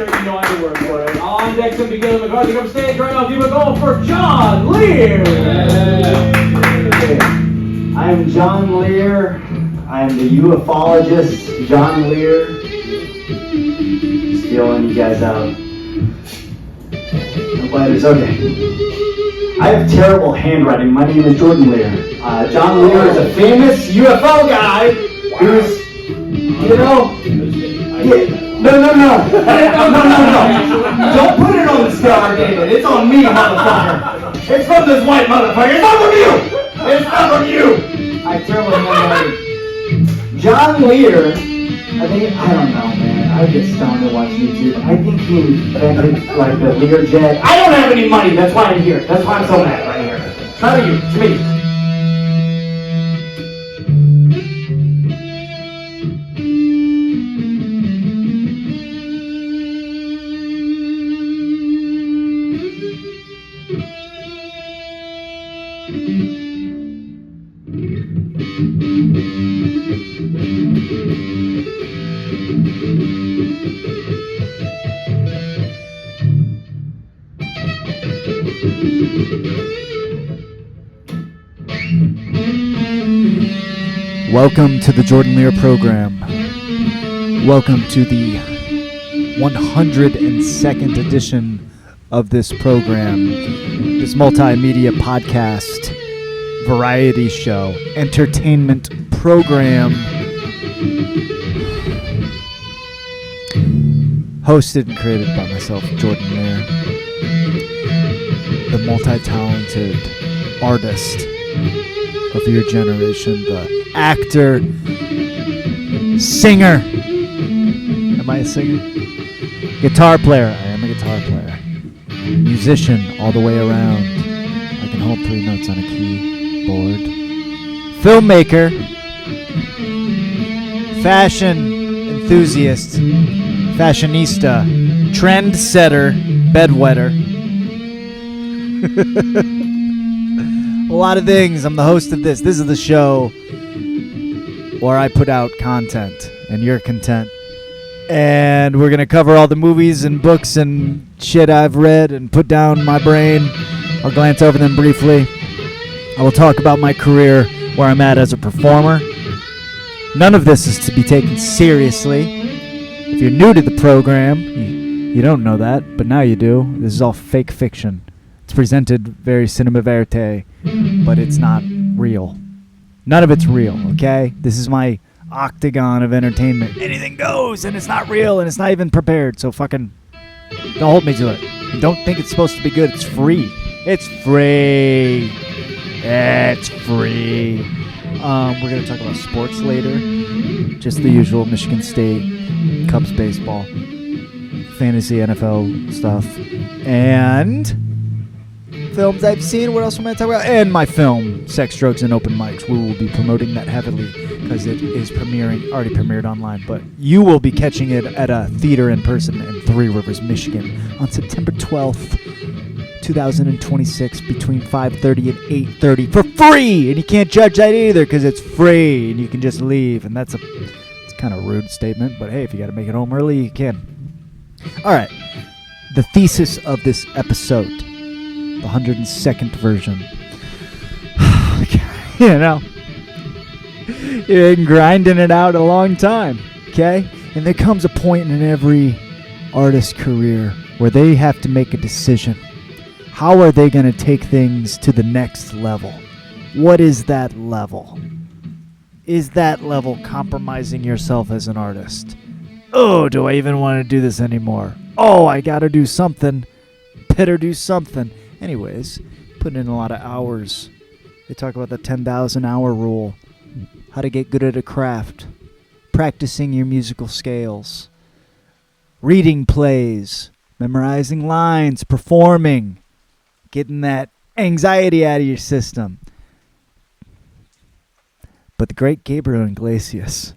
sure you know I had to work for it. On deck to Miguel McCarthy. Come stage right now. Give a goal for John Lear. I'm John Lear. I'm the ufologist, John Lear. Stealing you guys out. No letters, okay. I have terrible handwriting. My name is Jordan Lear. John Lear is a famous UFO guy who's, no. Don't put it on the star, David. It's on me, motherfucker. It's from this white motherfucker. It's not from you. It's not from you. I have terrible handwriting. John Lear, I don't know, man. I get stoned and watch YouTube. I think he invented, like, the Learjet. I don't have any money. That's why I'm here. That's why I'm so mad right here. It's not you. It's me. Welcome to the Jordan Lear program. Welcome to the 102nd edition of this program, this multimedia podcast, variety show, entertainment program, hosted and created by myself, Jordan Lear, the multi-talented artist of your generation, the actor, singer. Am I a singer? Guitar player. I am a guitar player. Musician all the way around. I can hold 3 notes on a keyboard. Filmmaker. Fashion enthusiast. Fashionista. Trendsetter. Bedwetter. A lot of things. I'm the host of this. This is the show where I put out content and you're content. And we're going to cover all the movies and books and shit I've read and put down in my brain. I'll glance over them briefly. I will talk about my career, where I'm at as a performer. None of this is to be taken seriously. If you're new to the program, you don't know that, but now you do. This is all fake fiction. It's presented very cinema verite, but it's not real. None of it's real, okay? This is my octagon of entertainment. Anything goes, and it's not real, and it's not even prepared, so fucking don't hold me to it. Don't think it's supposed to be good. It's free. It's free. It's free. We're going to talk about sports later. Just the usual Michigan State, Cubs baseball, fantasy NFL stuff, and films I've seen. What else am I going to talk about? And my film, Sex, Drugs, and Open Mics. We will be promoting that heavily because it is already premiered online. But you will be catching it at a theater in person in Three Rivers, Michigan on September 12th, 2026 between 5:30 and 8:30 for free. And you can't judge that either because it's free and you can just leave. And it's kind of a rude statement. But hey, if you got to make it home early, you can. All right. The thesis of this episode. The 102nd version. You've been grinding it out a long time, okay? And there comes a point in every artist's career where they have to make a decision. How are they going to take things to the next level? What is that level? Is that level compromising yourself as an artist? Oh, do I even want to do this anymore? Oh, I got to do something. Better do something. Anyways, putting in a lot of hours. They talk about the 10,000 hour rule. How to get good at a craft. Practicing your musical scales. Reading plays. Memorizing lines. Performing. Getting that anxiety out of your system. But the great Gabriel Iglesias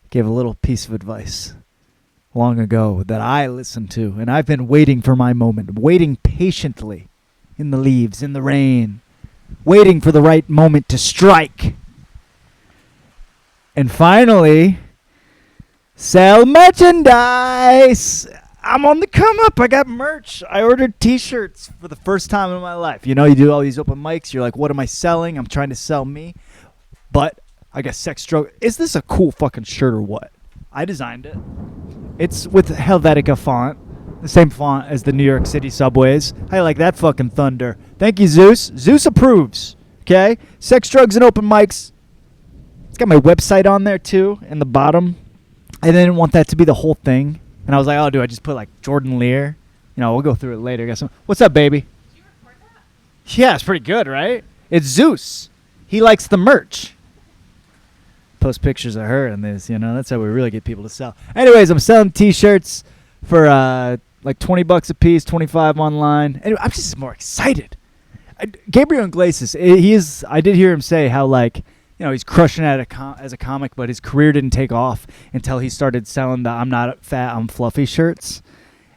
gave a little piece of advice long ago that I listened to, and I've been waiting for my moment, waiting patiently in the leaves, in the rain, waiting for the right moment to strike. And finally, sell merchandise. I'm on the come up. I got merch. I ordered T-shirts for the first time in my life. You know, you do all these open mics. You're like, what am I selling? I'm trying to sell me. But I got Sex Drug. Is this a cool fucking shirt or what? I designed it. It's with Helvetica font. The same font as the New York City subways. I like that fucking thunder. Thank you, Zeus. Zeus approves. Okay? Sex, drugs, and open mics. It's got my website on there, too, in the bottom. I didn't want that to be the whole thing. And I was like, oh, do I just put, like, Jordan Lear? You know, we'll go through it later. Got some. What's up, baby? Did you record that? Yeah, it's pretty good, right? It's Zeus. He likes the merch. Post pictures of her in this, you know. That's how we really get people to sell. Anyways, I'm selling T-shirts for, like $20 a piece, 25 online. Anyway, I'm just more excited. Gabriel Iglesias, I did hear him say how, like, you know, he's crushing it as a comic, but his career didn't take off until he started selling the I'm not fat, I'm fluffy shirts.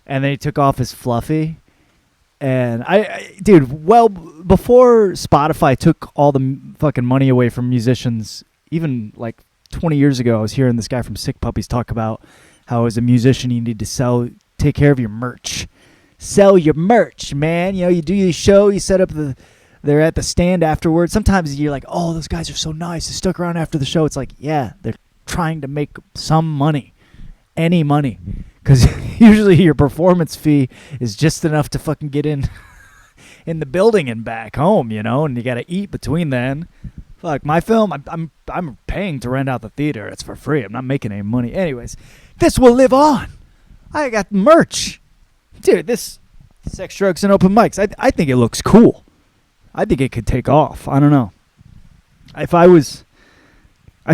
And then he took off his fluffy. And dude, well, before Spotify took all the fucking money away from musicians, even like 20 years ago, I was hearing this guy from Sick Puppies talk about how as a musician you need to take care of your merch. Sell your merch, man. You know, you do your show, you set up they're at the stand afterwards. Sometimes you're like, oh, those guys are so nice. They stuck around after the show. It's like, yeah, they're trying to make some money. Any money. Because usually your performance fee is just enough to fucking get in the building and back home, you know, and you got to eat between then. Fuck, my film, I'm paying to rent out the theater. It's for free. I'm not making any money. Anyways, this will live on. I got merch. Dude, this Sex, Drugs, and Open Mics, I think it looks cool. I think it could take off. I don't know. I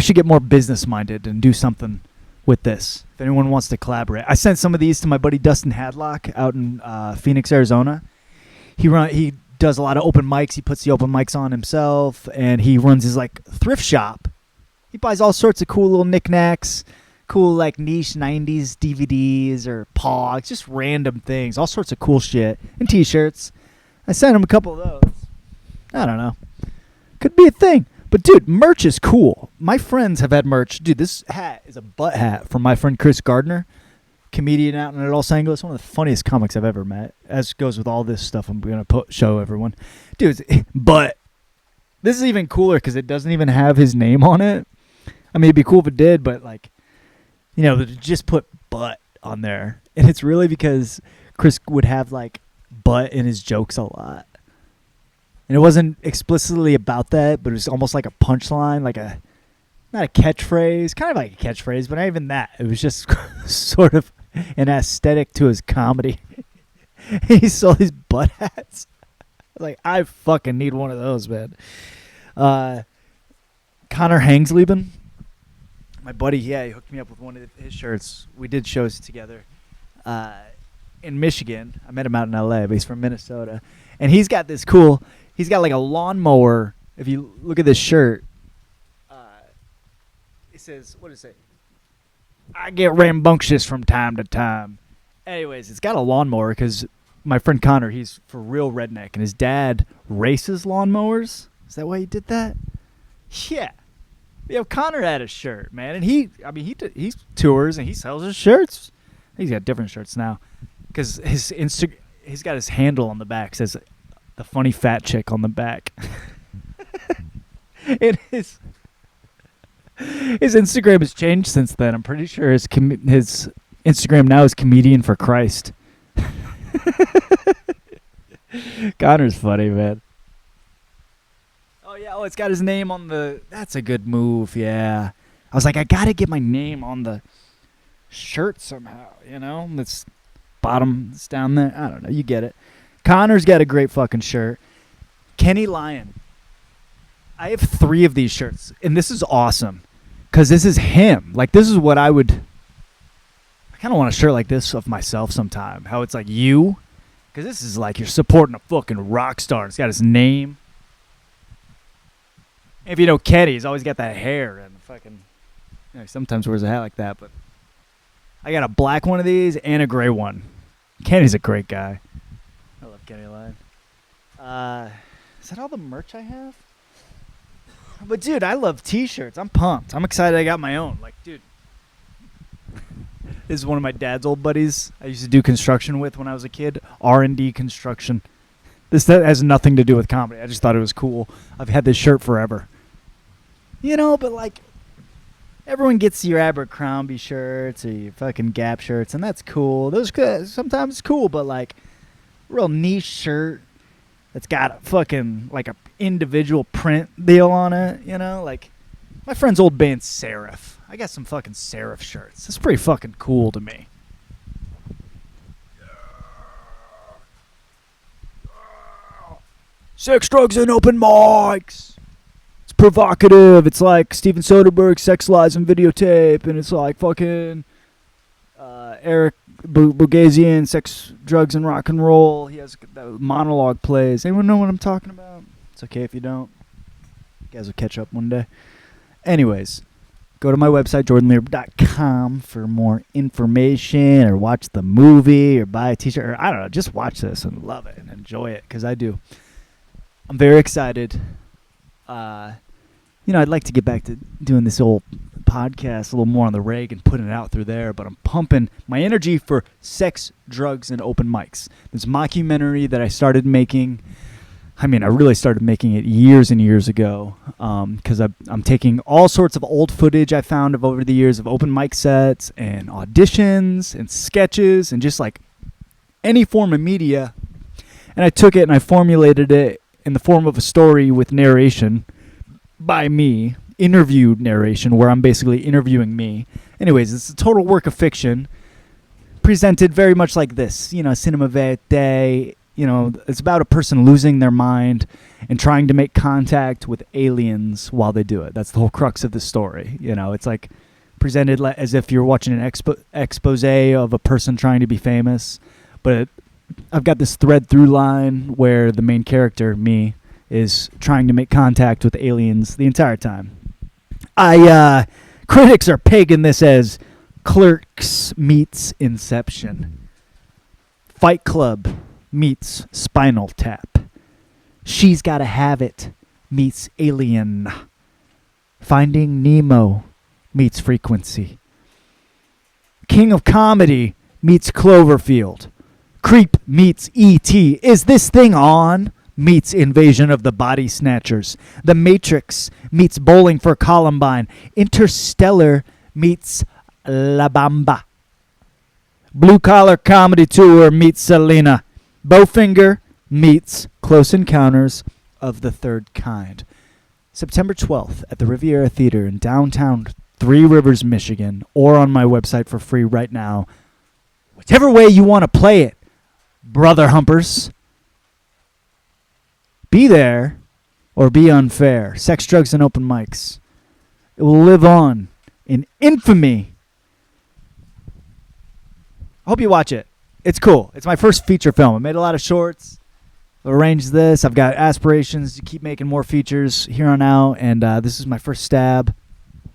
should get more business-minded and do something with this. If anyone wants to collaborate. I sent some of these to my buddy Dustin Hadlock out in Phoenix, Arizona. He does a lot of open mics. He puts the open mics on himself, and he runs his, like, thrift shop. He buys all sorts of cool little knickknacks, cool, like, niche 90s DVDs or pogs, just random things, all sorts of cool shit, and T-shirts. I sent him a couple of those. I don't know. Could be a thing. But, dude, merch is cool. My friends have had merch. Dude, this hat is a butt hat from my friend Chris Gardner, comedian out in Los Angeles, one of the funniest comics I've ever met, as goes with all this stuff I'm going to show everyone. Dude, but this is even cooler because it doesn't even have his name on it. I mean, it'd be cool if it did, but, like, you know, just put butt on there. And it's really because Chris would have, like, butt in his jokes a lot. And it wasn't explicitly about that, but it was almost like a punchline, like not a catchphrase, kind of like a catchphrase, but not even that. It was just sort of an aesthetic to his comedy. He sold these butt hats. Like, I fucking need one of those, man. Connor Hangsleben, my buddy, he hooked me up with one of his shirts. We did shows together in Michigan. I met him out in L.A., but he's from Minnesota. And he's got this cool... He's got like a lawnmower. If you look at this shirt, it says, what does it say? I get rambunctious from time to time. Anyways, it's got a lawnmower because my friend Connor, he's for real redneck, and his dad races lawnmowers. Is that why he did that? Yeah. Connor had a shirt, man, and he tours and he sells his shirts. He's got different shirts now because he's got his handle on the back. Says the funny fat chick on the back. And his Instagram has changed since then. I'm pretty sure his Instagram now is Comedian for Christ. Connor's funny, man. Oh, it's got his name on the... That's a good move, yeah. I was like, I got to get my name on the shirt somehow, you know? It's bottom, it's down there. I don't know. You get it. Connor's got a great fucking shirt. Kenny Lyon. I have 3 of these shirts, and this is awesome because this is him. Like, this is what I would... I kind of want a shirt like this of myself sometime. How it's like you. Because this is like you're supporting a fucking rock star. It's got his name. If you know Kenny, he's always got that hair and fucking... You know, he sometimes wears a hat like that, but... I got a black one of these and a gray one. Kenny's a great guy. I love Kenny Lyon. Is that all the merch I have? But, dude, I love T-shirts. I'm pumped. I'm excited I got my own. Like, dude, This is one of my dad's old buddies I used to do construction with when I was a kid. R&D construction. That has nothing to do with comedy. I just thought it was cool. I've had this shirt forever. You know, but like, everyone gets your Abercrombie shirts or your fucking Gap shirts, and that's cool. Those sometimes it's cool, but like, real niche shirt that's got a fucking like a individual print deal on it. You know, like my friend's old band Seraph. I got some fucking Seraph shirts. It's pretty fucking cool to me. Sex, drugs, and open mics. It's provocative. It's like Steven Soderbergh, Sex, Lies, and Videotape. And it's like fucking Eric Bogazian, Sex, Drugs, and Rock and Roll. He has monologue plays. Anyone know what I'm talking about? It's okay if you don't. You guys will catch up one day. Anyways, go to my website, jordanlear.com, for more information, or watch the movie, or buy a t-shirt, or I don't know, just watch this and love it and enjoy it, because I do. I'm very excited. I'd like to get back to doing this old podcast a little more on the reg and putting it out through there, but I'm pumping my energy for Sex, Drugs, and Open Mics. This mockumentary that I started making, I really started making it years and years ago, because I'm taking all sorts of old footage I found of over the years of open mic sets and auditions and sketches and just like any form of media, and I took it and I formulated it in the form of a story with narration by me, interviewed narration, where I'm basically interviewing me. Anyways, it's a total work of fiction, presented very much like this, cinema verite. It's about a person losing their mind and trying to make contact with aliens while they do it. That's the whole crux of the story. It's like presented as if you're watching an expose of a person trying to be famous, but I've got this thread through line where the main character, me, is trying to make contact with aliens the entire time. Critics are pegging this as Clerks meets Inception. Fight Club meets Spinal Tap. She's Gotta Have It meets Alien. Finding Nemo meets Frequency. King of Comedy meets Cloverfield. Creep meets E.T. Is This Thing On? Meets Invasion of the Body Snatchers. The Matrix meets Bowling for Columbine. Interstellar meets La Bamba. Blue Collar Comedy Tour meets Selena. Bowfinger meets Close Encounters of the Third Kind. September 12th at the Riviera Theater in downtown Three Rivers, Michigan, or on my website for free right now. Whichever way you want to play it, brother humpers. Be there or be unfair. Sex, Drugs, and Open Mics. It will live on in infamy. I hope you watch it. It's cool. It's my first feature film. I made a lot of shorts. Arranged this. I've got aspirations to keep making more features here on out, and this is my first stab.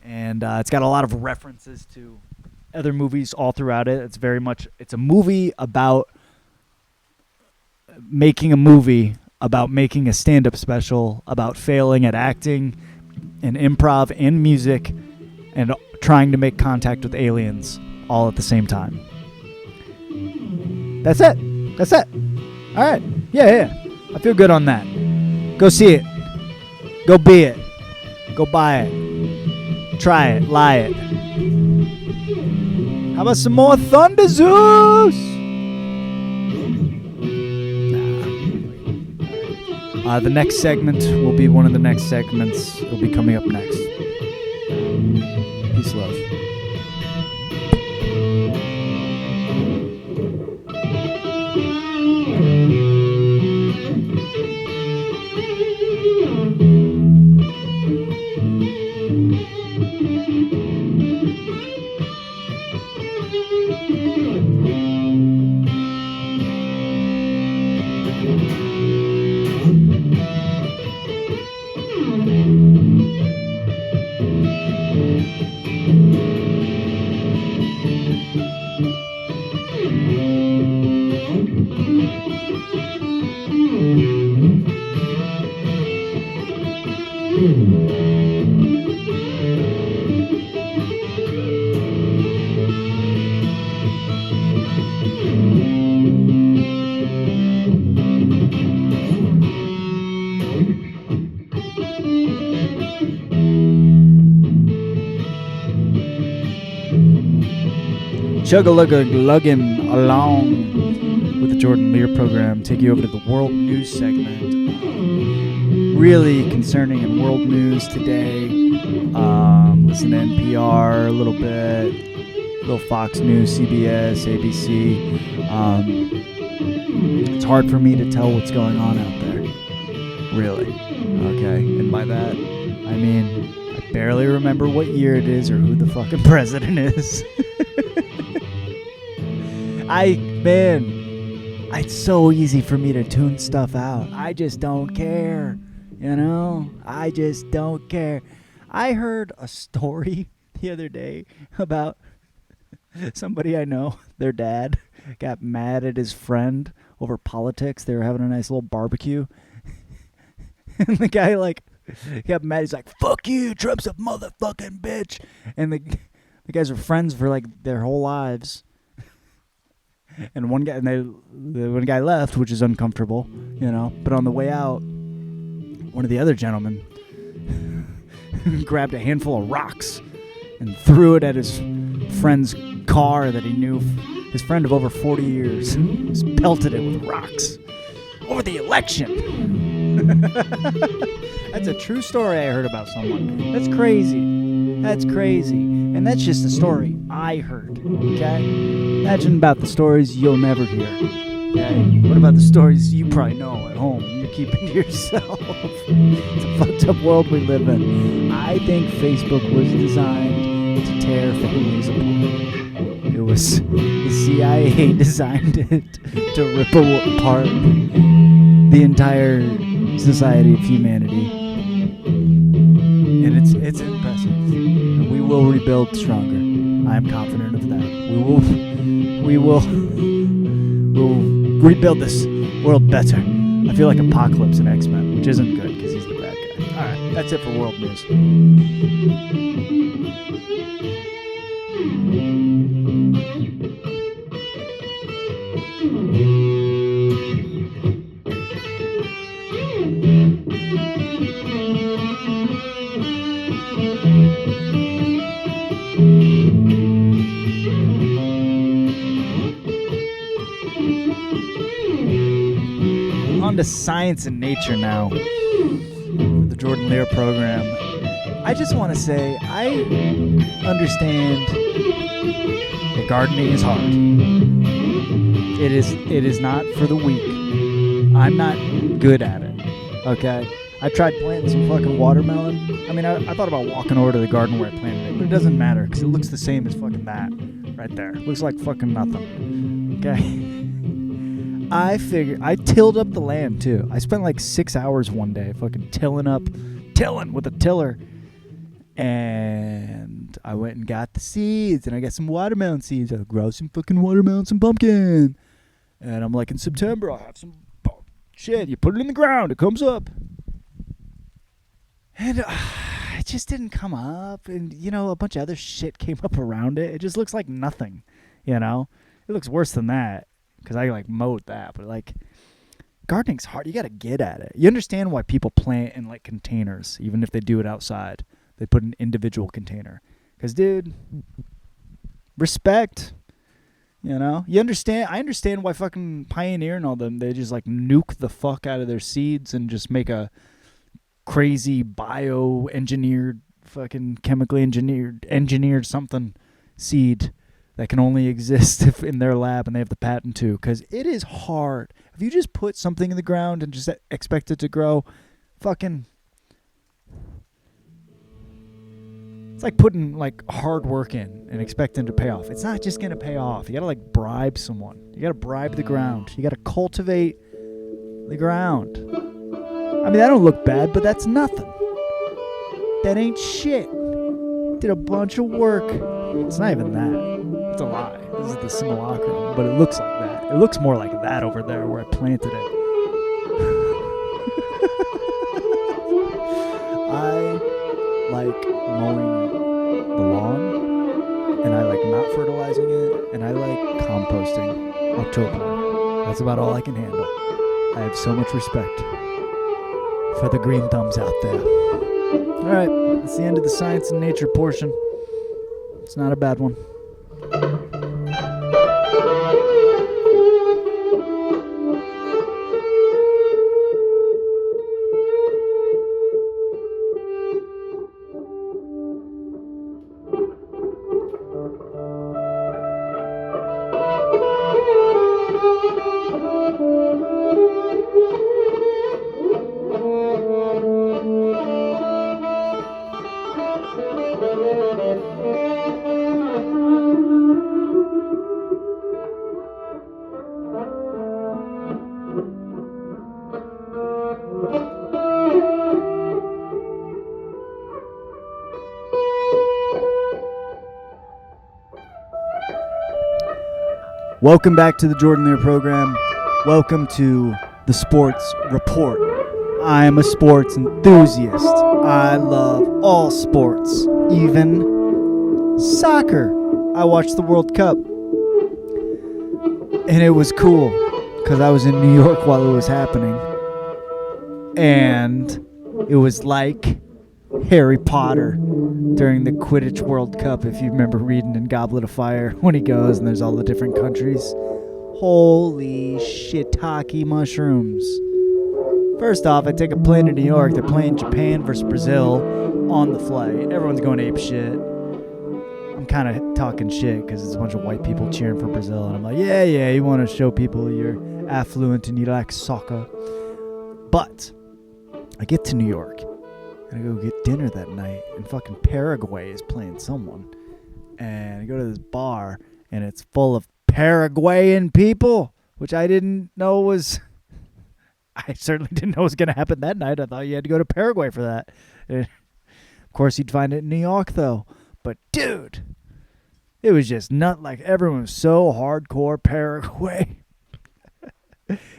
And it's got a lot of references to other movies all throughout it. It's a movie about making a movie, about making a stand-up special, about failing at acting and improv and music, and trying to make contact with aliens all at the same time. That's it. All right. Yeah. I feel good on that. Go see it. Go be it. Go buy it. Try it. Lie it. How about some more Thunder Zeus? The next segment will be one of the next segments. It'll be coming up next. Peace, love. chug-a-lug-a-lugging along with the Jordan Lear program. Take you over to the world news segment. Really concerning in world news today. Listen to NPR a little bit, little Fox News, CBS, ABC. It's hard for me to tell what's going on out there. Really. Okay. And by that, I mean, I barely remember what year it is or who the fucking president is. It's so easy for me to tune stuff out. I just don't care. You know? I just don't care. I heard a story the other day about somebody I know, their dad, got mad at his friend over politics. They were having a nice little barbecue. And the guy, got mad. He's like, fuck you, Trump's a motherfucking bitch. And the guys were friends for, their whole lives. And one guy left, which is uncomfortable, you know. But on the way out, one of the other gentlemen grabbed a handful of rocks and threw it at his friend's car that he knew, his friend of over 40 years. Just pelted it with rocks over the election. That's a true story I heard about someone. That's crazy. And that's just a story I heard, okay? Imagine about the stories you'll never hear, okay? What about the stories you probably know at home and you're keeping to yourself? It's a fucked up world we live in. I think Facebook was designed to tear families apart. It was the CIA designed it to rip apart the entire society of humanity. And it's impressive. And we will rebuild stronger. I am confident of that. We'll rebuild this world better. I feel like Apocalypse in X-Men, which isn't good because he's the bad guy. Alright, that's it for world news. On to science and nature now. The Jordan Lear program. I just want to say I understand that gardening is hard. It is not for the weak. I'm not good at it. Okay? I tried planting some fucking watermelon. I mean, I thought about walking over to the garden where I planted it, but it doesn't matter because it looks the same as fucking that right there. It looks like fucking nothing. Okay? I tilled up the land too. I spent 6 hours one day fucking tilling with a tiller. And I went and got the seeds, and I got some watermelon seeds. I'll grow some fucking watermelon, some pumpkin. And I'm like, in September, I'll have some shit. You put it in the ground, it comes up. And it just didn't come up. And, a bunch of other shit came up around it. It just looks like nothing, It looks worse than that. Because I mowed that, but gardening's hard. You got to get at it. You understand why people plant in containers, even if they do it outside. They put an individual container. Because, dude, respect. You understand. I understand why fucking Pioneer and all them, they just nuke the fuck out of their seeds and just make a crazy bio-engineered, fucking chemically engineered something seed that can only exist if in their lab and they have the patent too. Because it is hard. If you just put something in the ground and just expect it to grow, it's like putting hard work in and expecting to pay off. It's not just going to pay off. You got to bribe someone. You got to bribe the ground. You got to cultivate the ground. I mean, that don't look bad, but that's nothing. That ain't shit. Did a bunch of work. It's not even that. It's a lie. This is the simulacrum, but it looks like that. It looks more like that over there where I planted it. I like mowing the lawn, and I like not fertilizing it, and I like composting October. That's about all I can handle. I have so much respect for the green thumbs out there. Alright, that's the end of the science and nature portion. It's not a bad one. Welcome back to the Jordan Lear program. Welcome to the Sports Report. I am a sports enthusiast. I love all sports, even soccer. I watched the World Cup, and it was cool because I was in New York while it was happening, and it was like Harry Potter during the Quidditch World Cup, if you remember reading in Goblet of Fire when he goes and there's all the different countries. Holy shiitake mushrooms. First off, I take a plane to New York. They're playing Japan versus Brazil on the flight. Everyone's going ape shit. I'm kind of talking shit because it's a bunch of white people cheering for Brazil. And I'm like, yeah, you want to show people you're affluent and you like soccer. But I get to New York. And I go get dinner that night. And fucking Paraguay is playing someone. And I go to this bar. And it's full of Paraguayan people. Which I didn't know was... I certainly didn't know it was going to happen that night. I thought you had to go to Paraguay for that. Of course, you'd find it in New York, though. But, dude, it was just not like everyone was so hardcore Paraguay.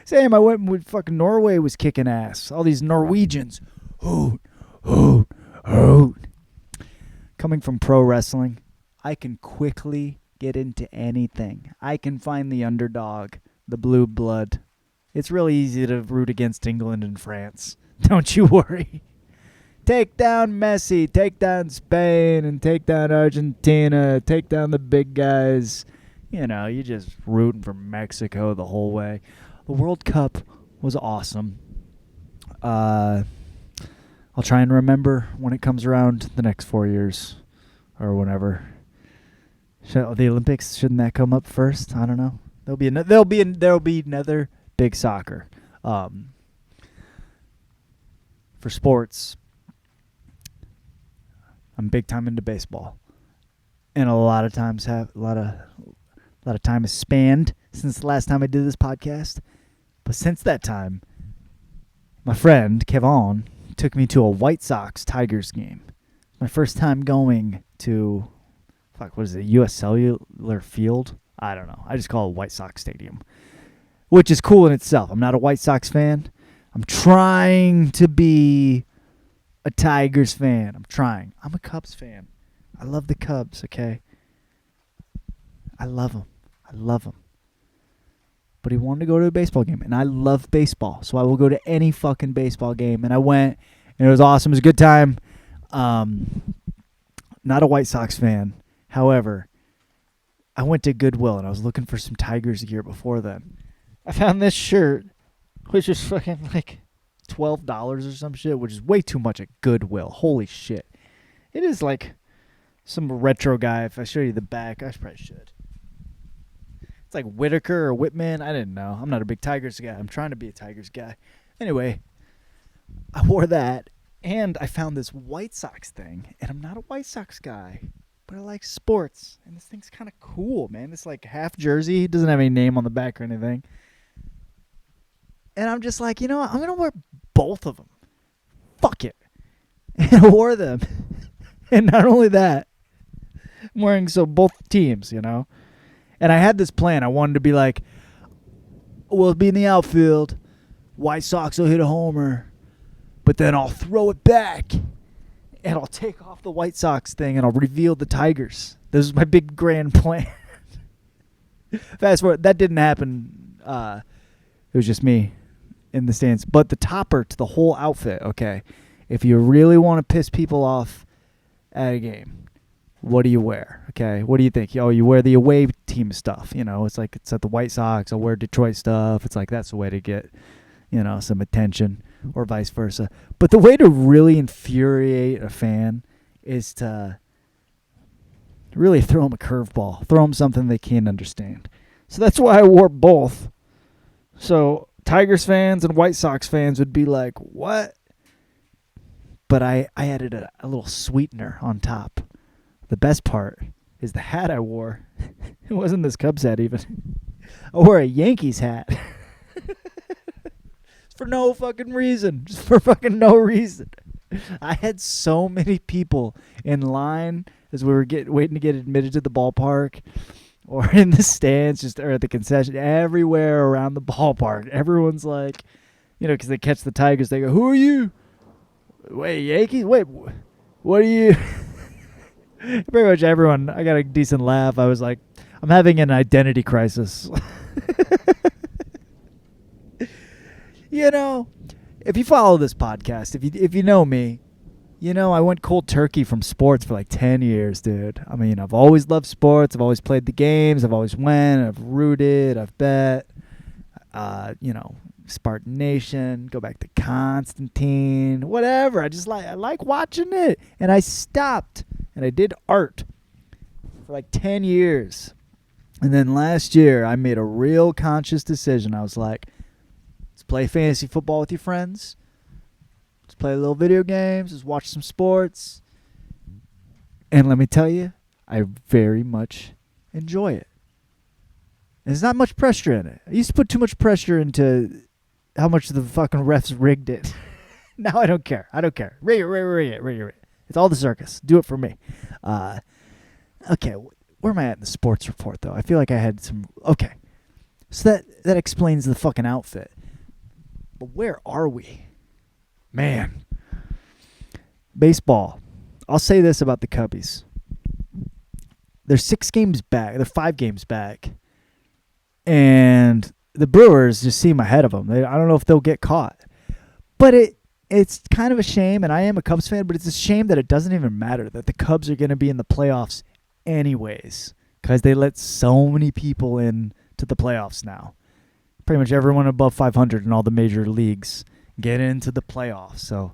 Same, I went with fucking Norway was kicking ass. All these Norwegians. Hoot, hoot, hoot. Coming from pro wrestling, I can quickly get into anything. I can find the underdog, the blue blood. It's really easy to root against England and France. Don't you worry. Take down Messi, take down Spain, and take down Argentina, take down the big guys. You know, you're just rooting for Mexico the whole way. The World Cup was awesome. I'll try and remember when it comes around the next 4 years or whenever. The Olympics, shouldn't that come up first? I don't know. There'll be another big soccer. For sports, I'm big time into baseball, and a lot of time has spanned since the last time I did this podcast. But since that time, my friend Kevon took me to a White Sox Tigers game. My first time going to, U.S. Cellular Field? I don't know. I just call it White Sox Stadium, which is cool in itself. I'm not a White Sox fan. I'm trying to be a Tigers fan. I'm a Cubs fan. I love the Cubs, okay? I love them. But he wanted to go to a baseball game, and I love baseball, so I will go to any fucking baseball game. And I went, and it was awesome. It was a good time. Not a White Sox fan. However, I went to Goodwill, and I was looking for some Tigers gear before then. I found this shirt, which is fucking like $12 or some shit, which is way too much at Goodwill. Holy shit. It is like some retro guy. If I show you the back, I probably should. It's like Whitaker or Whitman. I didn't know. I'm not a big Tigers guy. I'm trying to be a Tigers guy. Anyway, I wore that, and I found this White Sox thing, and I'm not a White Sox guy, but I like sports, and this thing's kind of cool, man. It's like half jersey. It doesn't have any name on the back or anything. And I'm just like, you know what? I'm going to wear both of them. Fuck it. And I wore them. And not only that, I'm wearing both teams, you know. And I had this plan. I wanted to be like, we'll be in the outfield. White Sox will hit a homer. But then I'll throw it back. And I'll take off the White Sox thing. And I'll reveal the Tigers. This is my big grand plan. Fast forward. That didn't happen. It was just me in the stands. But the topper to the whole outfit, okay, if you really want to piss people off at a game, what do you wear? Okay, what do you think? Oh, you wear the away team stuff. You know, it's like it's at the White Sox. I'll wear Detroit stuff. It's like that's the way to get, you know, some attention, or vice versa. But the way to really infuriate a fan is to really throw them a curveball, throw them something they can't understand. So that's why I wore both. So Tigers fans and White Sox fans would be like, what? But I added a little sweetener on top. The best part is the hat I wore. It wasn't this Cubs hat even. I wore a Yankees hat. For no fucking reason. Just for fucking no reason. I had so many people in line as we were waiting to get admitted to the ballpark or in the stands, just or at the concession, everywhere around the ballpark. Everyone's like, because they catch the Tigers, they go, "Who are you? Wait, Yankees? Wait, what are you?" Pretty much everyone. I got a decent laugh. I was like, I'm having an identity crisis. If you follow this podcast, if you know me, I went cold turkey from sports for like 10 years, dude. I mean, I've always loved sports. I've always played the games. I've always went. I've rooted. I've bet. Spartan Nation. Go back to Constantine. Whatever. I like watching it. And I stopped. And I did art for like 10 years. And then last year, I made a real conscious decision. I was like, let's play fantasy football with your friends. Let's play a little video games. Let's watch some sports. And let me tell you, I very much enjoy it. There's not much pressure in it. I used to put too much pressure into how much the fucking refs rigged it. Now I don't care. Rig it. It's all the circus. Do it for me. Okay, where am I at in the sports report, though? I feel like I had some... Okay, so that explains the fucking outfit. But where are we? Man. Baseball. I'll say this about the Cubbies. They're 6 games back. They're 5 games back. And the Brewers just seem ahead of them. I don't know if they'll get caught. But it's kind of a shame, and I am a Cubs fan, but it's a shame that it doesn't even matter that the Cubs are going to be in the playoffs anyways, because they let so many people in to the playoffs now. Pretty much everyone above 500 in all the major leagues get into the playoffs. So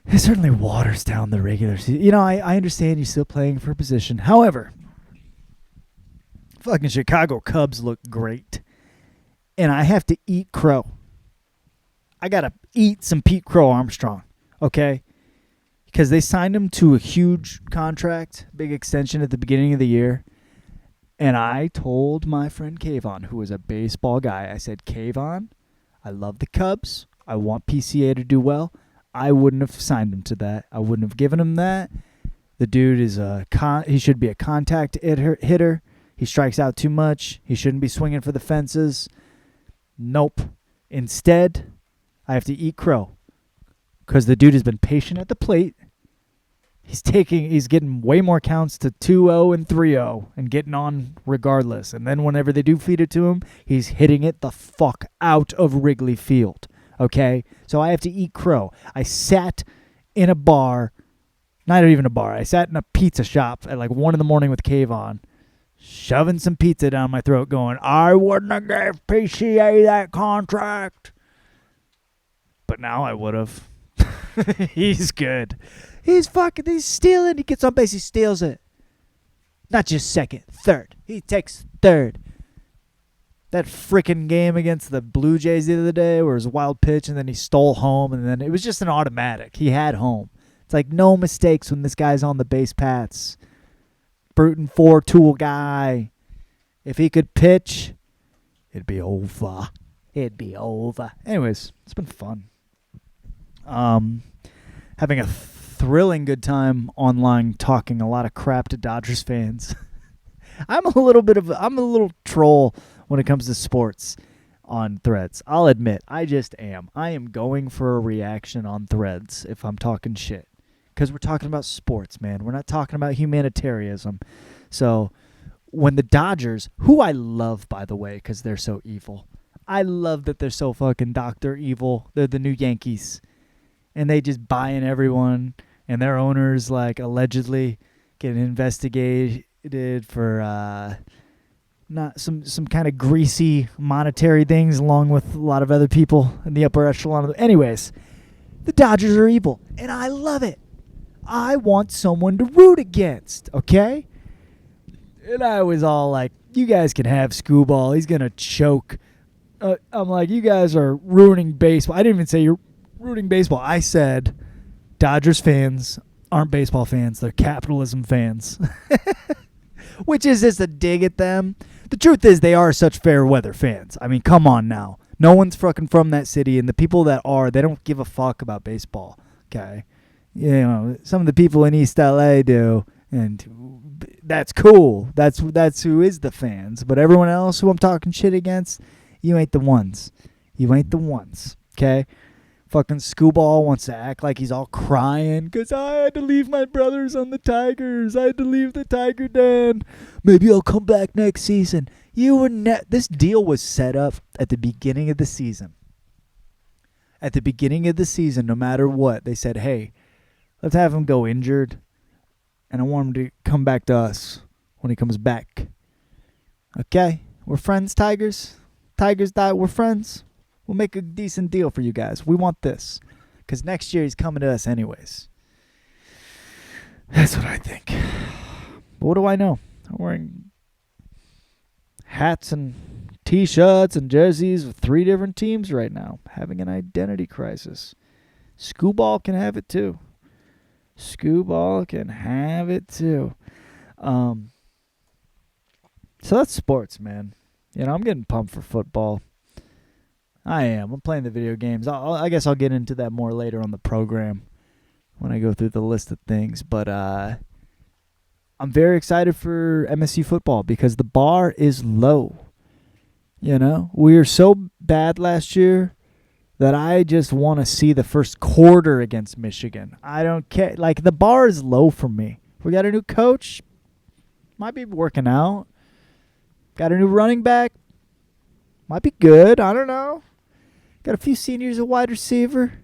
it certainly waters down the regular season. I understand you're still playing for a position. However, fucking Chicago Cubs look great, and I have to eat crow. I got to eat some Pete Crow Armstrong, okay? Because they signed him to a huge contract, big extension at the beginning of the year. And I told my friend Kayvon, who was a baseball guy, I said, Kayvon, I love the Cubs. I want PCA to do well. I wouldn't have signed him to that. I wouldn't have given him that. The dude is he should be a contact hitter. He strikes out too much. He shouldn't be swinging for the fences. Nope. Instead, I have to eat crow because the dude has been patient at the plate. He's getting way more counts to 2-0 and 3-0 and getting on regardless. And then whenever they do feed it to him, he's hitting it the fuck out of Wrigley Field. Okay? So I have to eat crow. I sat in a bar, not even a bar. I sat in a pizza shop at like 1 a.m. with Kayvon, shoving some pizza down my throat going, I wouldn't have gave PCA that contract. But now I would have. He's good. He's stealing. He gets on base. He steals it. Not just second, third. He takes third. That freaking game against the Blue Jays the other day where it was a wild pitch and then he stole home and then it was just an automatic. He had home. It's like no mistakes when this guy's on the base paths. Bruton 4-tool guy. If he could pitch, it'd be over. Anyways, it's been fun. Having a thrilling good time online talking a lot of crap to Dodgers fans. I'm a little troll when it comes to sports on Threads. I'll admit, I just am. I am going for a reaction on Threads if I'm talking shit. Because we're talking about sports, man. We're not talking about humanitarianism. So when the Dodgers, who I love, by the way, because they're so evil. I love that they're so fucking Dr. Evil. They're the new Yankees. And they just buy in everyone. And their owners, like, allegedly getting investigated for not some kind of greasy monetary things along with a lot of other people in the upper echelon. Anyways, the Dodgers are evil. And I love it. I want someone to root against, okay? And I was all like, you guys can have Scooball. He's going to choke. I'm like, you guys are ruining baseball. I didn't even say you're ruining baseball. I said Dodgers fans aren't baseball fans. They're capitalism fans. Which is just a dig at them. The truth is they are such fair weather fans. I mean, come on now. No one's fucking from that city, and the people that are, they don't give a fuck about baseball, okay? You know, some of the people in East LA do, And that's cool. That's who is the fans. But everyone else who I'm talking shit against, you ain't the ones. You ain't the ones, okay? Fucking Scooball wants to act like he's all crying because I had to leave my brothers on the Tigers. I had to leave the Tiger Den. Maybe I'll come back next season. This deal was set up at the beginning of the season. At the beginning of the season, no matter what, they said, hey, let's have him go injured, and I want him to come back to us when he comes back. Okay? We're friends, Tigers. Tigers die. We're friends. We'll make a decent deal for you guys. We want this. Because next year he's coming to us anyways. That's what I think. But what do I know? I'm wearing hats and T-shirts and jerseys with 3 different teams right now. Having an identity crisis. Scooball can have it too. Scooball can have it too. So that's sports, man. You know, I'm getting pumped for football. I am. I'm playing the video games. I guess I'll get into that more later on the program when I go through the list of things. But I'm very excited for MSU football because the bar is low. You know, we were so bad last year that I just want to see the first quarter against Michigan. I don't care. Like, the bar is low for me. We got a new coach. Might be working out. Got a new running back. Might be good. I don't know. Got a few seniors at wide receiver.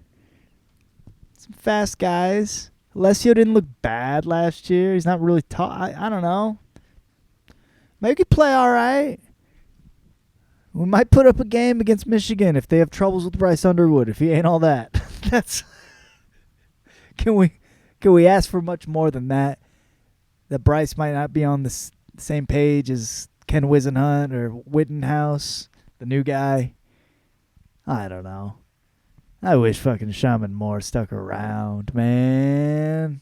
Some fast guys. Alessio didn't look bad last year. He's not really tall. I don't know. Maybe he could play all right. We might put up a game against Michigan if they have troubles with Bryce Underwood, if he ain't all that. That's Can we ask for much more than that? That Bryce might not be on the same page as Ken Wisenhunt or Wittenhouse, the new guy. I don't know. I wish fucking Shaman Moore stuck around, man.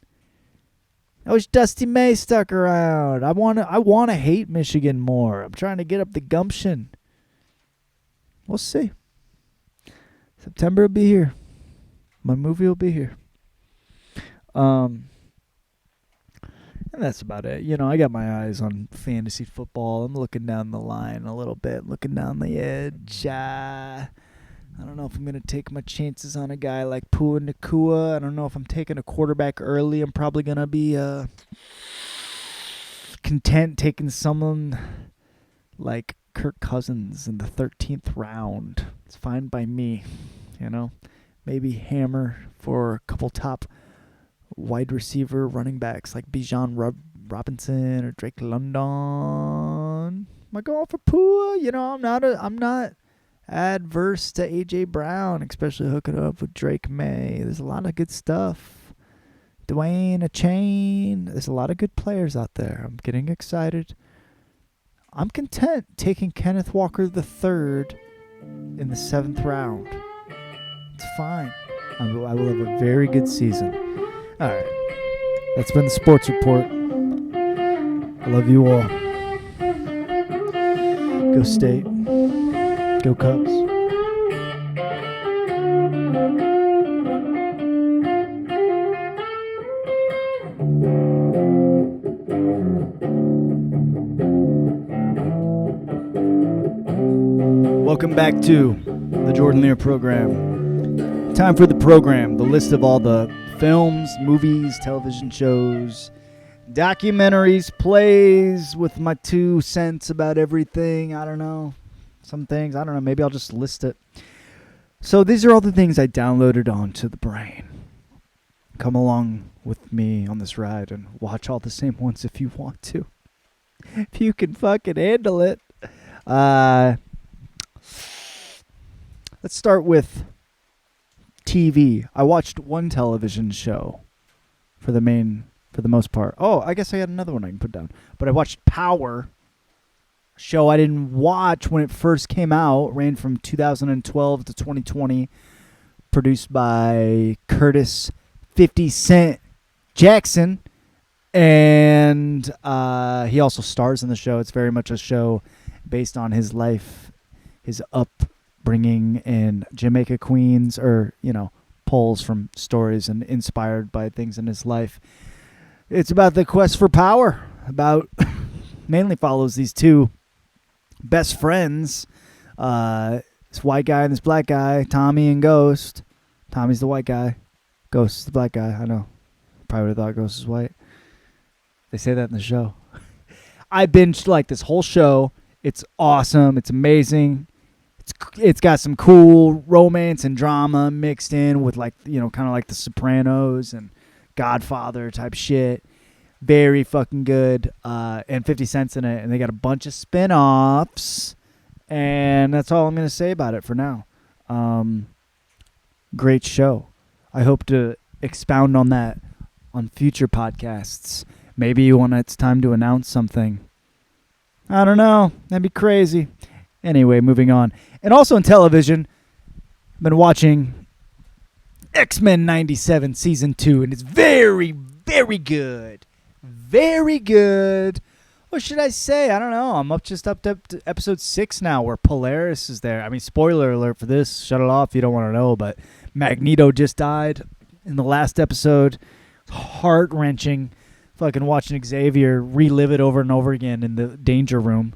I wish Dusty May stuck around. I want to hate Michigan more. I'm trying to get up the gumption. We'll see. September will be here. My movie will be here. And that's about it. You know, I got my eyes on fantasy football. I'm looking down the line a little bit, looking down the edge. I don't know if I'm going to take my chances on a guy like Pua Nakua. I don't know if I'm taking a quarterback early. I'm probably going to be content taking someone like Kirk Cousins in the 13th round. It's fine by me, you know. Maybe hammer for a couple top wide receiver running backs like Bijan Robinson or Drake London. Am I going for Pua? You know, I'm not adverse to A.J. Brown, especially hooking up with Drake May. There's a lot of good stuff. Dwayne Achane. There's a lot of good players out there. I'm getting excited. I'm content taking Kenneth Walker III in the 7th round. It's fine. I will have a very good season. All right. That's been the Sports Report. I love you all. Go State. Go Cubs. Welcome back to the Jordan Lear program. Time for the program, the list of all the films, movies, television shows, documentaries, plays with my 2 cents about everything. I don't know. Some things, I don't know. Maybe I'll just list it. So these are all the things I downloaded onto the brain. Come along with me on this ride and watch all the same ones if you want to. If you can fucking handle it. Let's start with TV. I watched one television show for the most part. Oh, I guess I had another one I can put down. But I watched Power, a show I didn't watch when it first came out. It ran from 2012 to 2020. Produced by Curtis 50 Cent Jackson. And he also stars in the show. It's very much a show based on his life, his upbringing in Jamaica, Queens, or, you know, pulls from stories and inspired by things in his life. It's about the quest for power. About mainly follows these two best friends. This white guy and this black guy, Tommy and Ghost. Tommy's the white guy. Ghost is the black guy. I know. Probably would have thought Ghost is white. They say that in the show. I binged like this whole show. It's awesome. It's amazing. It's got some cool romance and drama mixed in with like, you know, kind of like The Sopranos and Godfather type shit. Very fucking good. And 50 Cent's in it. And they got a bunch of spin-offs. And that's all I'm going to say about it for now. Great show. I hope to expound on that on future podcasts. Maybe when it's time to announce something. I don't know. That'd be crazy. Anyway, moving on. And also on television, I've been watching X-Men 97 Season 2, and it's very, very good. Very good. What should I say? I don't know. I'm up to episode 6 now where Polaris is there. I mean, spoiler alert for this. Shut it off if you don't want to know, but Magneto just died in the last episode. Heart-wrenching. Fucking watching Xavier relive it over and over again in the danger room.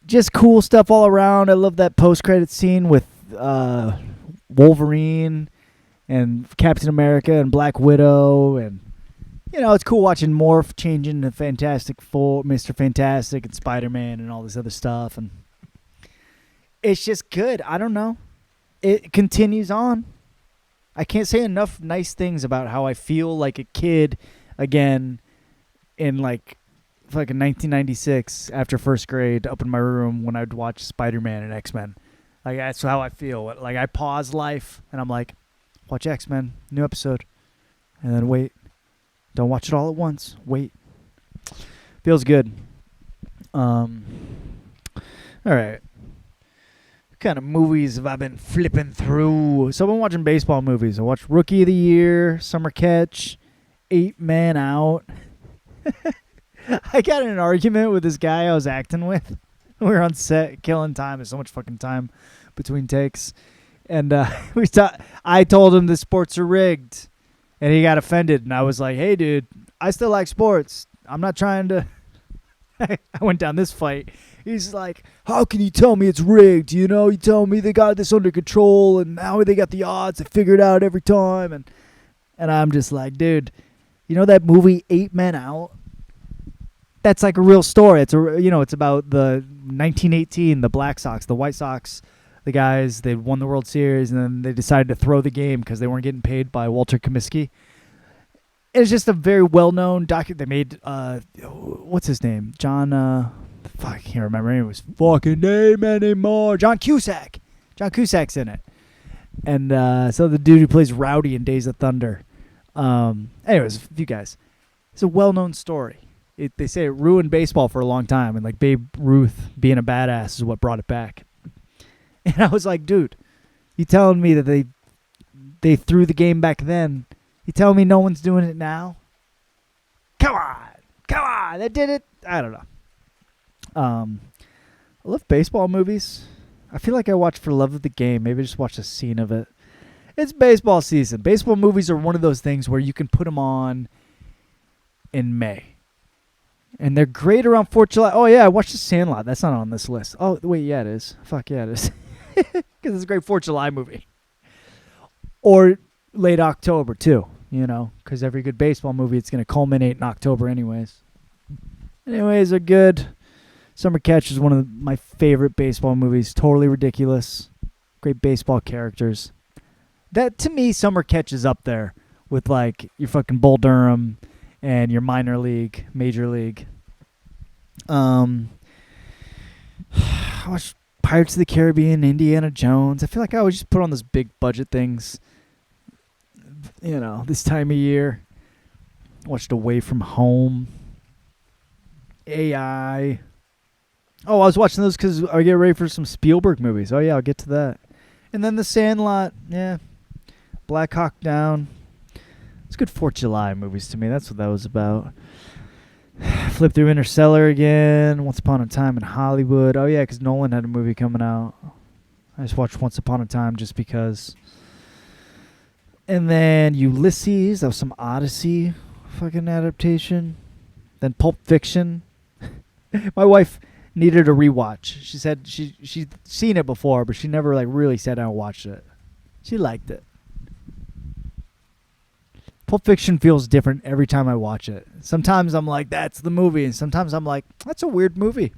Just cool stuff all around. I love that post-credit scene with Wolverine and Captain America and Black Widow. And, you know, it's cool watching Morph changing to Fantastic Four, Mr. Fantastic and Spider-Man and all this other stuff. And it's just good. I don't know. It continues on. I can't say enough nice things about how I feel like a kid again in like fucking 1996 after first grade up in my room when I'd watch Spider-Man and X-Men. Like that's how I feel. Like I pause life and I'm like, watch X-Men, new episode. And then wait. Don't watch it all at once. Wait. Feels good. All right. What kind of movies have I been flipping through? So I've been watching baseball movies. I watched Rookie of the Year, Summer Catch, 8 Man Out. I got in an argument with this guy I was acting with. We were on set, killing time. There's so much fucking time between takes. And I told him the sports are rigged. And he got offended. And I was like, hey, dude, I still like sports. I'm not trying to... I went down this fight. He's like, how can you tell me it's rigged? You know, you tell me they got this under control and now they got the odds. They figure it out every time. And I'm just like, dude, you know that movie 8 Men Out? That's like a real story. It's it's about the 1918, the Black Sox, the White Sox, the guys, they won the World Series and then they decided to throw the game because they weren't getting paid by Walter Comiskey. It's just a very well-known document. They made, what's his name? John, I can't remember his fucking name anymore. John Cusack. John Cusack's in it. And so the dude who plays Rowdy in Days of Thunder. Anyways, you guys. It's a well-known story. They say it ruined baseball for a long time. And like Babe Ruth being a badass is what brought it back. And I was like, dude, you telling me that they threw the game back then? You telling me no one's doing it now? Come on, they did it. I don't know. I love baseball movies. I feel like I watch for love of the game. Maybe just watch a scene of it. It's baseball season. Baseball movies are one of those things where you can put them on in May. And they're great around 4th of July. Oh, yeah, I watched The Sandlot. That's not on this list. Oh, wait, yeah, it is. Fuck, yeah, it is. Because it's a great 4th of July movie. Or late October, too. You know, because every good baseball movie, it's going to culminate in October anyways. Anyways, they're good. Summer Catch is one of my favorite baseball movies. Totally ridiculous. Great baseball characters. That, to me, Summer Catch is up there with, like, your fucking Bull Durham and your minor league, major league. I watched Pirates of the Caribbean, Indiana Jones. I feel like I always just put on those big budget things, you know, this time of year. Watched Away from Home. AI. Oh, I was watching those because I get ready for some Spielberg movies. Oh, yeah, I'll get to that. And then The Sandlot. Yeah. Black Hawk Down. It's good 4th of July movies to me. That's what that was about. Flip through Interstellar again. Once Upon a Time in Hollywood. Oh, yeah, because Nolan had a movie coming out. I just watched Once Upon a Time just because. And then Ulysses. That was some Odyssey fucking adaptation. Then Pulp Fiction. My wife needed a rewatch. She said she'd seen it before, but she never like really sat down and watched it. She liked it. Pulp Fiction feels different every time I watch it. Sometimes I'm like, that's the movie, and sometimes I'm like, that's a weird movie.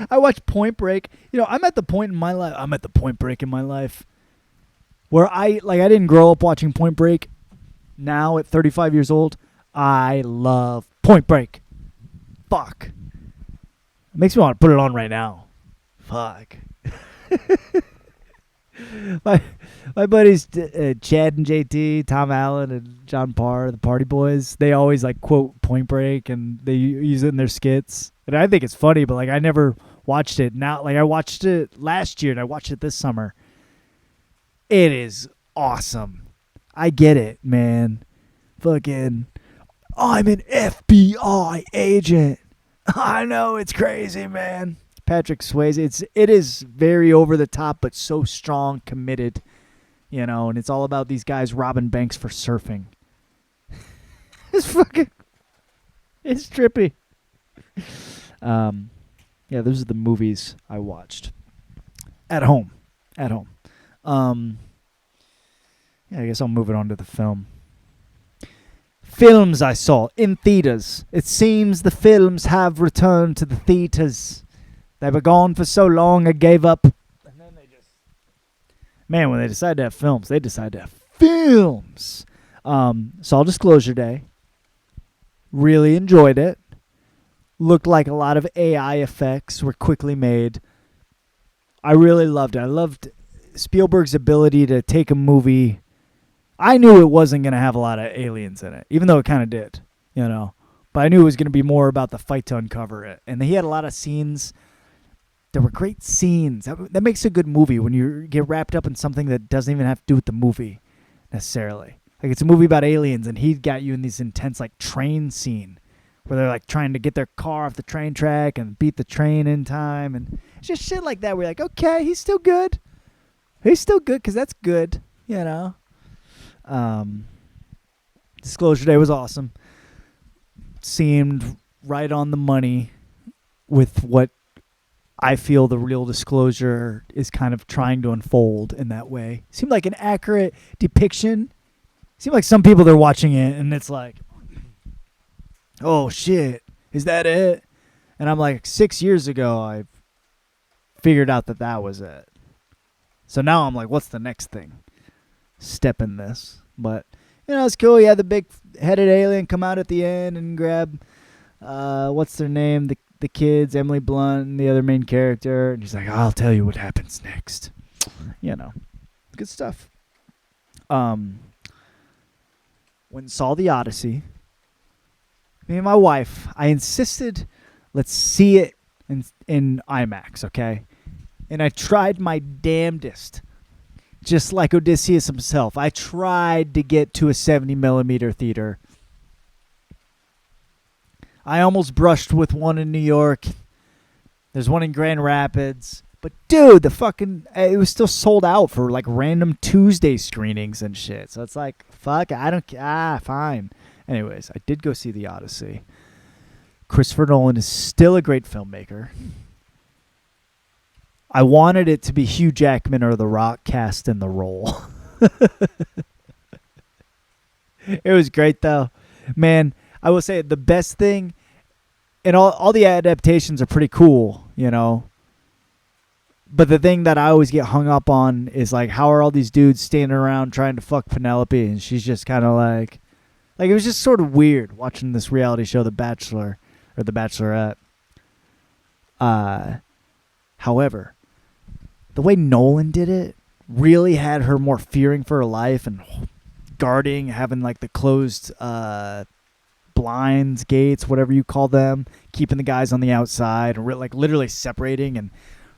I watch Point Break. You know, I'm at the point in my life. I'm at the Point Break in my life where I didn't grow up watching Point Break. Now at 35 years old, I love Point Break. Fuck. It makes me want to put it on right now. Fuck. My buddies Chad and JT, Tom Allen, and John Parr, the Party Boys, they always like quote Point Break and they use it in their skits. And I think it's funny, but like I never watched it. Now, like I watched it last year and I watched it this summer. It is awesome. I get it, man. Fucking, I'm an FBI agent. I know, it's crazy, man. Patrick Swayze. It is very over the top, but so strong, committed, you know. And it's all about these guys robbing banks for surfing. It's trippy. Yeah, those are the movies I watched at home. Yeah, I guess I'll move it on to the film. Films I saw in theaters. It seems the films have returned to the theaters. They were gone for so long, I gave up. And then they just... Man, when they decide to have films, they decide to have films. Saw Disclosure Day. Really enjoyed it. Looked like a lot of AI effects were quickly made. I really loved it. I loved Spielberg's ability to take a movie. I knew it wasn't going to have a lot of aliens in it, even though it kind of did, you know. But I knew it was going to be more about the fight to uncover it. And he had a lot of scenes. There were great scenes. That makes a good movie when you get wrapped up in something that doesn't even have to do with the movie necessarily. Like it's a movie about aliens, and he got you in this intense like train scene where they're like trying to get their car off the train track and beat the train in time, and it's just shit like that. We're like, okay, he's still good. He's still good because that's good, you know. Disclosure Day was awesome. Seemed right on the money with what I feel the real Disclosure is kind of trying to unfold in that way. Seemed like an accurate depiction. Seemed like some people, they're watching it and it's like, oh shit, is that it? And I'm like, 6 years ago, I figured out that was it. So now I'm like, what's the next thing? Step in this. But, you know, it's cool. You had the big headed alien come out at the end and grab, what's their name? The kids, Emily Blunt, and the other main character. And he's like, I'll tell you what happens next. You know, good stuff. When saw the Odyssey, me and my wife, I insisted, let's see it in IMAX, okay? And I tried my damnedest. Just like Odysseus himself, I tried to get to a 70mm theater. I almost brushed with one in New York. There's one in Grand Rapids. But dude, it was still sold out for like random Tuesday screenings and shit. So it's like, fuck, fine. Anyways, I did go see The Odyssey. Christopher Nolan is still a great filmmaker. I wanted it to be Hugh Jackman or The Rock cast in the role. It was great, though. Man, I will say the best thing, and all the adaptations are pretty cool, you know. But the thing that I always get hung up on is, like, how are all these dudes standing around trying to fuck Penelope? And she's just kind of like, it was just sort of weird watching this reality show, The Bachelor, or The Bachelorette. However, the way Nolan did it really had her more fearing for her life and guarding, having like the closed blinds, gates, whatever you call them, keeping the guys on the outside, and like literally separating and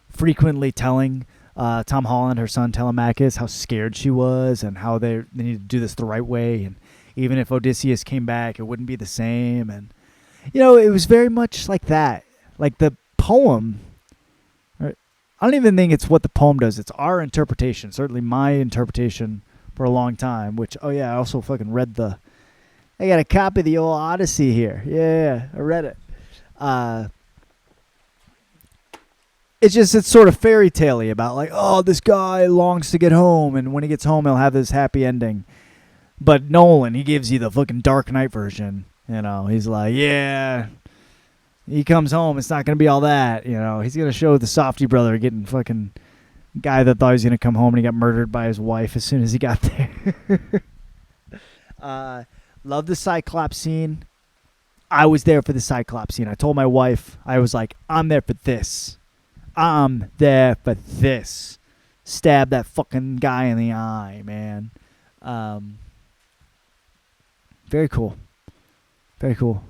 frequently telling Tom Holland, her son Telemachus, how scared she was and how they need to do this the right way. And even if Odysseus came back, it wouldn't be the same. And, you know, it was very much like that. Like the poem, I don't even think it's what the poem does. It's our interpretation. Certainly my interpretation for a long time. Which, oh yeah, I also fucking read I got a copy of the old Odyssey here. Yeah, I read it. It's sort of fairy tale-y about like, oh, this guy longs to get home, and when he gets home, he'll have this happy ending. But Nolan, he gives you the fucking Dark Knight version. You know, he's like, yeah, he comes home, it's not gonna be all that. You know, he's gonna show the Softy brother getting fucking guy that thought he was gonna come home and he got murdered by his wife as soon as he got there. Love the Cyclops scene. I was there for the Cyclops scene. I told my wife, I was like, I'm there for this. I'm there for this. Stab that fucking guy in the eye, man. Very cool. Very cool.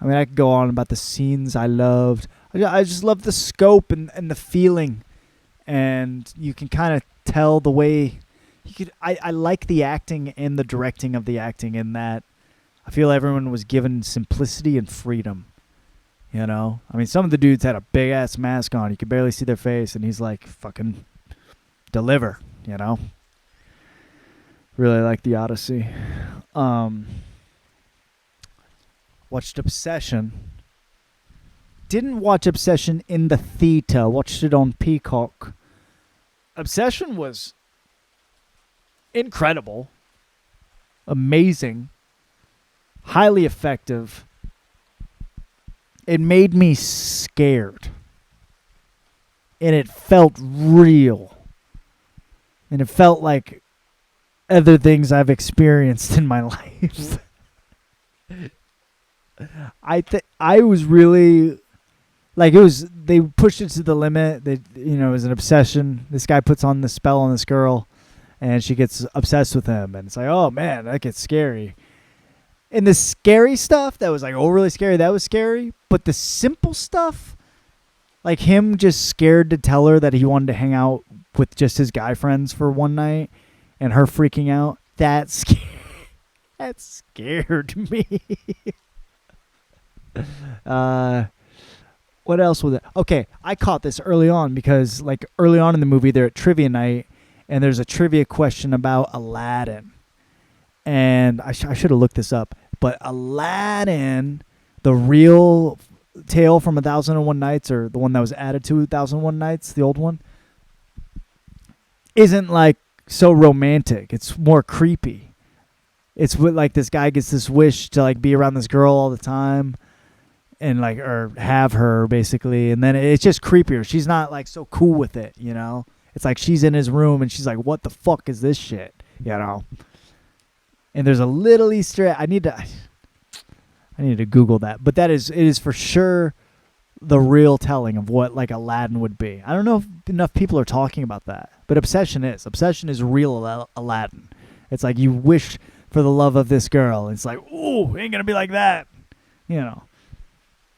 I mean, I could go on about the scenes I loved. I just love the scope and the feeling. And you can kind of tell the way... I like the acting and the directing of the acting in that I feel everyone was given simplicity and freedom. You know? I mean, some of the dudes had a big-ass mask on. You could barely see their face, and he's like, fucking deliver, you know? Really like the Odyssey. Watched Obsession. Didn't watch Obsession in the theater. Watched it on Peacock. Obsession was incredible. Amazing. Highly effective. It made me scared. And it felt real. And it felt like other things I've experienced in my life. I was really like, they pushed it to the limit. It was an obsession. This guy puts on the spell on this girl and she gets obsessed with him, and it's like, oh man, that gets scary. And the scary stuff that was like overly scary, that was scary. But the simple stuff, like him just scared to tell her that he wanted to hang out with just his guy friends for one night, and her freaking out, that scared me. What else was it? Okay, I caught this early on because like early on in the movie they're at trivia night and there's a trivia question about Aladdin. And I should have looked this up, but Aladdin, the real tale from 1001 Nights, or the one that was added to 1001 Nights, the old one, isn't like so romantic. It's more creepy. It's like this guy gets this wish to like be around this girl all the time and like, or have her basically. And then it's just creepier. She's not like so cool with it, you know? It's like she's in his room and she's like, what the fuck is this shit? You know? And there's a little Easter egg. I need to Google that. But it is for sure the real telling of what like Aladdin would be. I don't know if enough people are talking about that. But Obsession is real Aladdin. It's like you wish for the love of this girl. It's like, ooh, ain't gonna be like that. You know.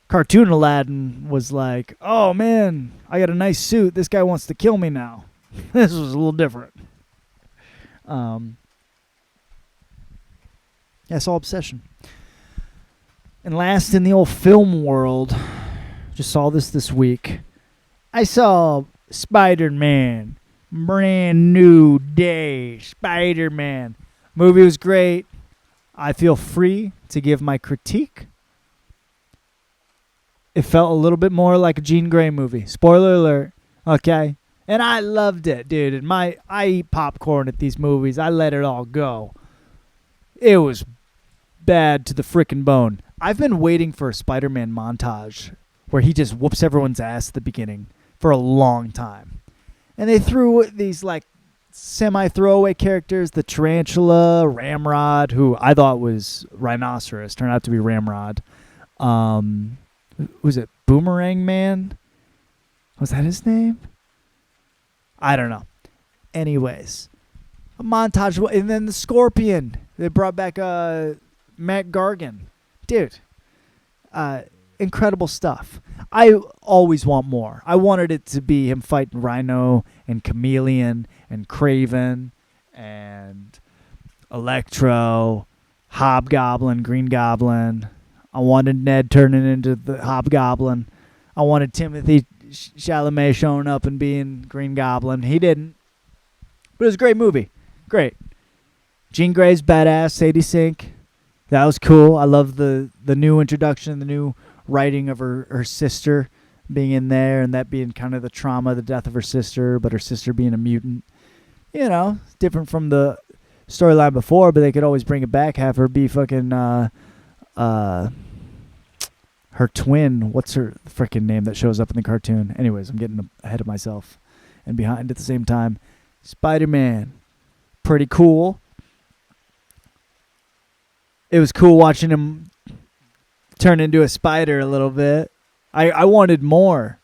Cartoon Aladdin was like, oh man, I got a nice suit. This guy wants to kill me now. This was a little different. Yeah, I saw Obsession. And last in the old film world, just saw this week. I saw Spider-Man. Brand new day. Spider-Man. Movie was great. I feel free to give my critique. It felt a little bit more like a Jean Grey movie. Spoiler alert. Okay? And I loved it, dude. And I eat popcorn at these movies. I let it all go. It was bad to the frickin' bone. I've been waiting for a Spider-Man montage where he just whoops everyone's ass at the beginning for a long time. And they threw these like semi-throwaway characters, the Tarantula, Ramrod, who I thought was Rhinoceros, turned out to be Ramrod. Was it Boomerang Man? Was that his name? I don't know. Anyways, a montage, and then the Scorpion. They brought back Matt Gargan. Dude, incredible stuff. I always want more. I wanted it to be him fighting Rhino and Chameleon and Kraven and Electro, Hobgoblin, Green Goblin. I wanted Ned turning into the Hobgoblin. I wanted Timothy Chalamet showing up and being Green Goblin. He didn't. But it was a great movie. Great. Jean Grey's badass. Sadie Sink. That was cool. I love the new introduction, the new writing of her sister being in there, and that being kind of the trauma, the death of her sister, but her sister being a mutant. You know, different from the storyline before, but they could always bring it back, have her be fucking her twin. What's her freaking name that shows up in the cartoon? Anyways, I'm getting ahead of myself and behind at the same time. Spider-Man. Pretty cool. It was cool watching him turn into a spider a little bit. I wanted more.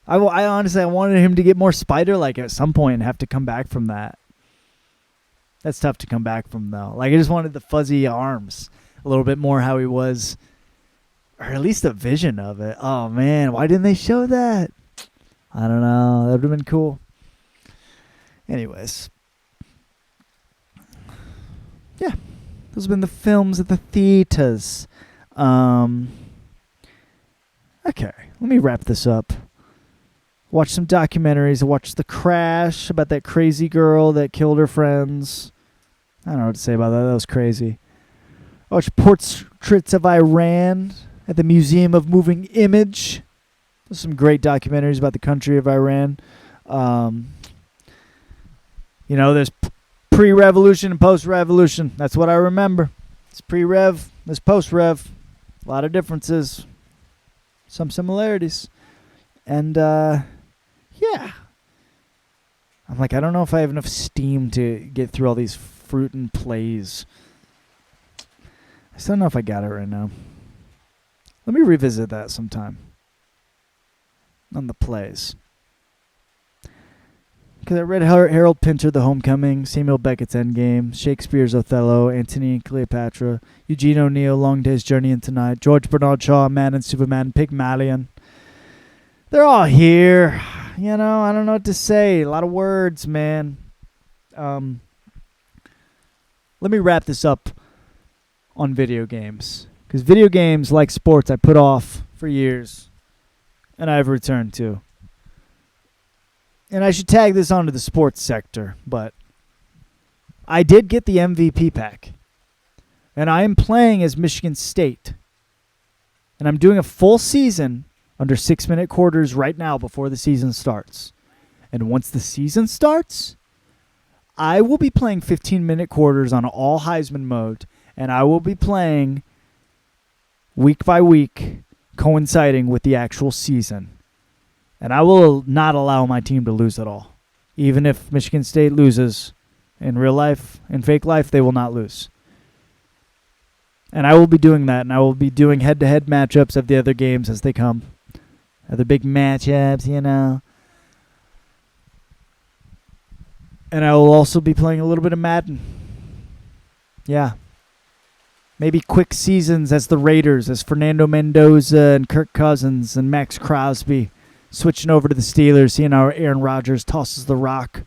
I honestly wanted him to get more spider-like at some point and have to come back from that. That's tough to come back from, though. Like, I just wanted the fuzzy arms a little bit more how he was, or at least a vision of it. Oh, man, why didn't they show that? I don't know. That would have been cool. Anyways. Yeah. Those have been the films at the theaters. Okay, let me wrap this up. Watch some documentaries. I watched The Crash about that crazy girl that killed her friends. I don't know what to say about that. That was crazy. I watched Portraits of Iran at the Museum of Moving Image. There's some great documentaries about the country of Iran. You know, there's pre-revolution and post-revolution. That's what I remember. It's pre-rev, there's post-rev. A lot of differences. Some similarities. And, yeah. I'm like, I don't know if I have enough steam to get through all these fruitin' plays. I still don't know if I got it right now. Let me revisit that sometime. On the plays. Because I read Harold Pinter, The Homecoming, Samuel Beckett's Endgame, Shakespeare's Othello, Antony and Cleopatra, Eugene O'Neill, Long Day's Journey into Night, George Bernard Shaw, Man and Superman, Pygmalion. They're all here. You know, I don't know what to say. A lot of words, man. Let me wrap this up on video games. Because video games, like sports, I put off for years. And I've returned to. And I should tag this onto the sports sector, but I did get the MVP pack. And I am playing as Michigan State. And I'm doing a full season under 6-minute quarters right now before the season starts. And once the season starts, I will be playing 15-minute quarters on all Heisman mode. And I will be playing week by week, coinciding with the actual season. And I will not allow my team to lose at all. Even if Michigan State loses in real life, in fake life, they will not lose. And I will be doing that, and I will be doing head-to-head matchups of the other games as they come. Other big matchups, you know. And I will also be playing a little bit of Madden. Yeah. Maybe quick seasons as the Raiders, as Fernando Mendoza and Kirk Cousins and Max Crosby. Switching over to the Steelers, seeing how Aaron Rodgers tosses the rock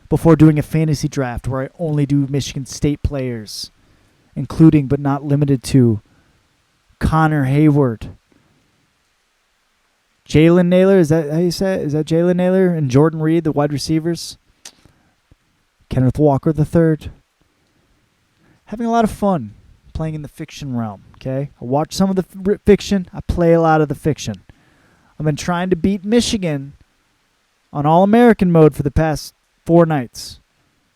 before doing a fantasy draft where I only do Michigan State players, including but not limited to Connor Hayward, Jalen Naylor, is that how you say it? Is that Jalen Naylor? And Jordan Reed, the wide receivers. Kenneth Walker III. Having a lot of fun playing in the fiction realm, okay? I watch some of the fiction. I play a lot of the fiction. I've been trying to beat Michigan on All-American mode for the past 4 nights.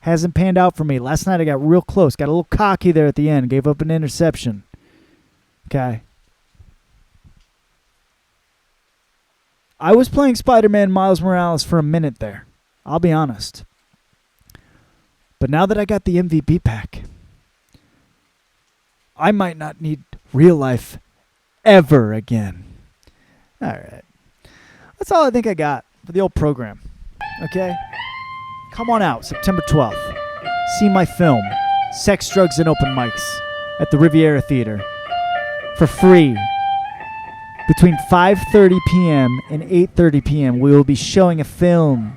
Hasn't panned out for me. Last night I got real close. Got a little cocky there at the end. Gave up an interception. Okay. I was playing Spider-Man Miles Morales for a minute there. I'll be honest. But now that I got the MVP pack, I might not need real life ever again. All right. That's all I think I got for the old program. Okay? Come on out, September 12th. See my film, Sex, Drugs, and Open Mics, at the Riviera Theater for free. Between 5:30 p.m. and 8:30 p.m., we will be showing a film.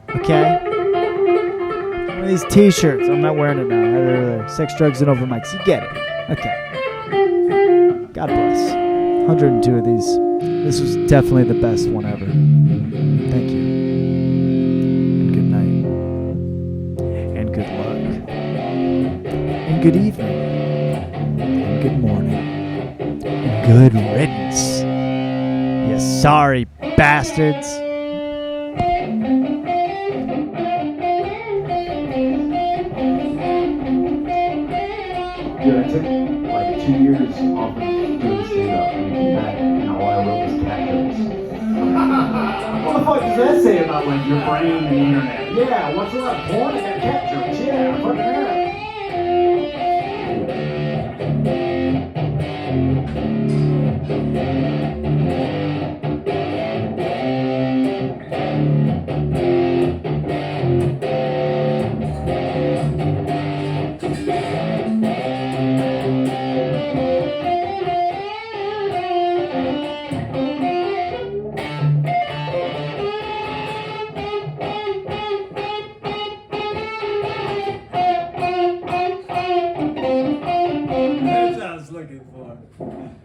Okay? One of these t-shirts. I'm not wearing it now. There. Sex, Drugs, and Open Mics. You get it. Okay. God bless. 102 of these. This was definitely the best one ever. Thank you. And good night. And good luck. And good evening. And good morning. And good riddance. You sorry bastards. Dude, I took like 2 years off of doing stand-up and came back and all I wrote was cat jokes. What the fuck does that say about like your brain and the internet? Yeah, what's up? Porn and cat jokes. Yeah, fucking that.